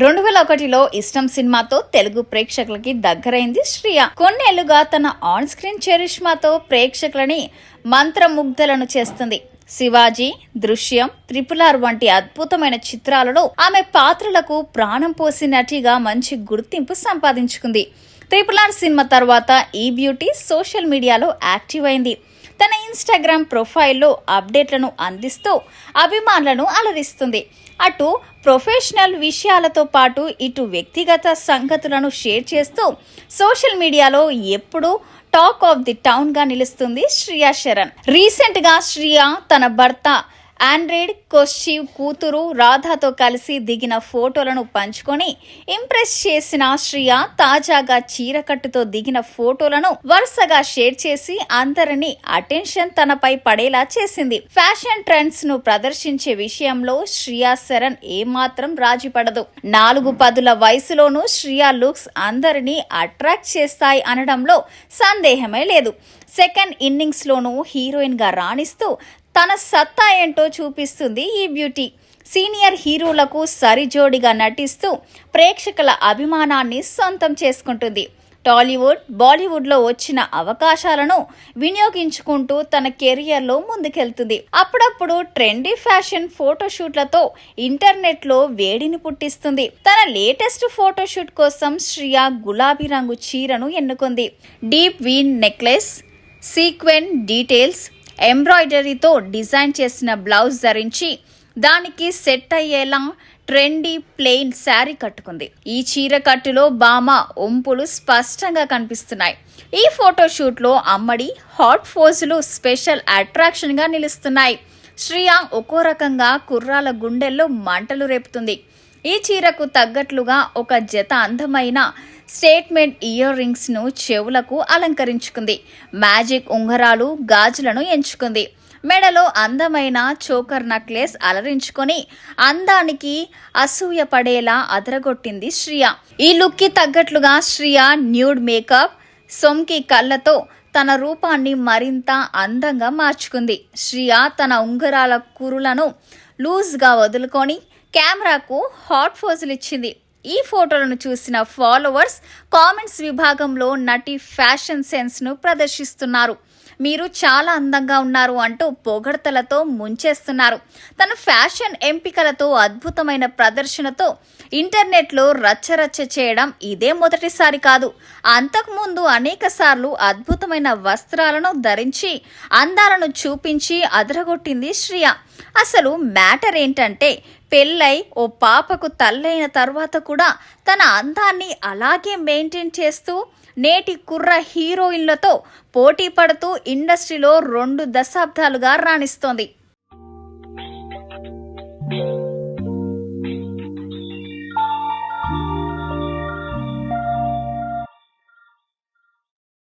2001లో ఇష్టం సినిమాతో తెలుగు ప్రేక్షకులకి దగ్గరైంది శ్రియ. కొన్నేళ్లుగా తన ఆన్ స్క్రీన్ చరిష్మాతో ప్రేక్షకులని మంత్రముగ్ధులను చేస్తుంది. శివాజీ, దృశ్యం, RRR వంటి అద్భుతమైన చిత్రాలలో ఆమె పాత్రలకు ప్రాణం పోసి నటిగా మంచి గుర్తింపు సంపాదించుకుంది. RRR సినిమా తర్వాత ఈ బ్యూటీ సోషల్ మీడియాలో యాక్టివ్ అయింది. తన ఇన్స్టాగ్రామ్ ప్రొఫైల్లో అప్డేట్లను అందిస్తూ అభిమానులను అలరిస్తుంది. అటు ప్రొఫెషనల్ విషయాలతో పాటు ఇటు వ్యక్తిగత సంగతులను షేర్ చేస్తూ సోషల్ మీడియాలో ఎప్పుడూ టాక్ ఆఫ్ ది టౌన్ గా నిలుస్తుంది శ్రియా శరణ్. రీసెంట్ గా శ్రియా తన భర్త ఆండ్రెడ్ కోస్చివ్ కూతురు రాధాతో కలిసి దిగిన ఫోటోలను పంచుకొని ఇంప్రెస్ చేసిన శ్రియా తాజాగా చీరకట్టుతో దిగిన ఫోటోలను వరుసగా షేర్ చేసి అందరినీ అటెన్షన్ తనపై పడేలా చేసింది. ఫ్యాషన్ ట్రెండ్స్ ను ప్రదర్శించే విషయంలో శ్రియా శరణ్ ఏమాత్రం రాజీపడదు. 4 వయసులోనూ శ్రియా లుక్స్ అందరినీ అట్రాక్ట్ చేస్తాయి అనడంలో సందేహమే లేదు. సెకండ్ ఇన్నింగ్స్ లోనూ హీరోయిన్ గా రాణిస్తూ తన సత్తా ఏంటో చూపిస్తుంది ఈ బ్యూటీ. సీనియర్ హీరోలకు సరిజోడిగా నటిస్తూ ప్రేక్షకుల అభిమానాన్ని సొంతం చేసుకుంటుంది. టాలీవుడ్, బాలీవుడ్లో వచ్చిన అవకాశాలను వినియోగించుకుంటూ తన కెరియర్లో ముందుకెళ్తుంది. అప్పుడప్పుడు ట్రెండీ ఫ్యాషన్ ఫోటోషూట్లతో ఇంటర్నెట్లో వేడిని పుట్టిస్తుంది. తన లేటెస్ట్ ఫోటోషూట్ కోసం శ్రియా గులాబీ రంగు చీరను ఎన్నుకుంది. Deep vein necklace, sequin details, ఎంబ్రాయిడరీతో డిజైన్ చేసిన బ్లౌజ్ ధరించి దానికి సెట్ అయ్యేలా ట్రెండీ ప్లెయిన్ శారీ కట్టుకుంది. ఈ చీర కట్టులో భామ ఒంపులు స్పష్టంగా కనిపిస్తున్నాయి. ఈ ఫోటోషూట్లో అమ్మడి హాట్ ఫోజులు స్పెషల్ అట్రాక్షన్ గా నిలుస్తున్నాయి. శ్రియా ఒక్కో రకంగా కుర్రాల గుండెల్లో మంటలు రేపుతుంది. ఈ చీరకు తగ్గట్లుగా ఒక జత అందమైన స్టేట్మెంట్ ఇయర్ రింగ్స్ ను చెవులకు అలంకరించుకుంది. మ్యాజిక్ ఉంగరాలు, గాజులను ఎంచుకుంది. మెడలో అందమైన చోకర్ నెక్లెస్ అలరించుకొని అందానికి అసూయ పడేలా అదరగొట్టింది శ్రియా. ఈ లుక్ కి తగ్గట్లుగా శ్రియా న్యూడ్ మేకప్, సొంకి కళ్ళతో తన రూపాన్ని మరింత అందంగా మార్చుకుంది. శ్రియా తన ఉంగరాల కురులను లూజ్ గా వదులుకొని కెమెరాకు హాట్ ఫోజులు ఇచ్చింది. ఈ ఫోటోలను చూసిన ఫాలోవర్స్ కామెంట్స్ విభాగంలో నటి ఫ్యాషన్ సెన్స్ ను ప్రదర్శిస్తున్నారు. మీరు చాలా అందంగా ఉన్నారు అంటూ పొగడ్తలతో ముంచేస్తున్నారు. తన ఫ్యాషన్ ఎంపికలతో అద్భుతమైన ప్రదర్శనతో ఇంటర్నెట్లో రచ్చరచ్చ చేయడం ఇదే మొదటిసారి కాదు. అంతకుముందు అనేకసార్లు అద్భుతమైన వస్త్రాలను ధరించి అందాలను చూపించి అదరగొట్టింది శ్రియా. అసలు మ్యాటర్ ఏంటంటే పెళ్ళై ఓ పాపకు తల్లైన తర్వాత కూడా తన అందాన్ని అలాగే మెయింటైన్ చేస్తూ నేటి కుర్ర హీరోయిన్లతో పోటీ పడుతూ ఇండస్ట్రీలో 2 దశాబ్దాలుగా రాణిస్తోంది.